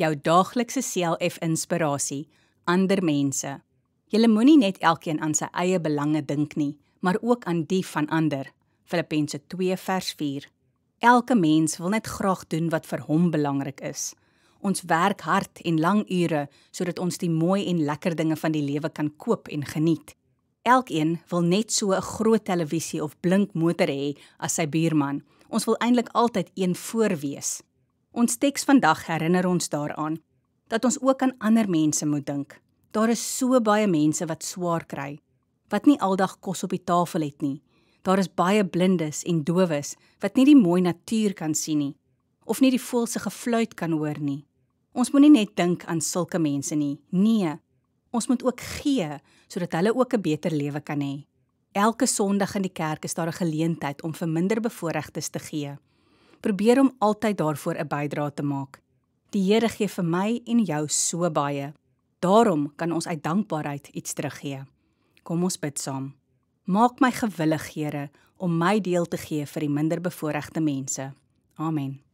jou daaglikse CLF-inspirasie, ander mense. Julle moenie net elkeen aan sy eie belange dink nie, maar ook aan die van ander. Filippense 2 vers 4. Elke mens wil net graag doen wat vir hom belangrik is. Ons werk hard en lang ure, sodat ons die mooi en lekker dinge van die lewe kan koop en geniet. Elkeen wil net so 'n groot televisie of blink motor hê as sy buurman. Ons wil eintlik altyd een voor wees. Ons teks vandag herinner ons daaraan, dat ons ook aan ander mense moet dink. Daar is so baie mense wat swaar kry, wat nie aldag kos op die tafel het nie. Daar is baie blindes en dowes, wat nie die mooi natuur kan sien nie, of nie die voël se gefluit kan hoor nie. Ons moet nie net dink aan sulke mense nie, nee, ons moet ook gee, sodat hulle ook 'n beter lewe kan hê. Elke Sondag in die kerk is daar 'n geleentheid om vir minderbevoorregtes te gee. Probeer om altyd daarvoor 'n bydrae te maak. Die Here gee vir my en jou so baie. Daarom kan ons uit dankbaarheid iets teruggee. Kom ons bid saam. Maak my gewillig, Here, om my deel te gee vir die minderbevoorregte mense. Amen.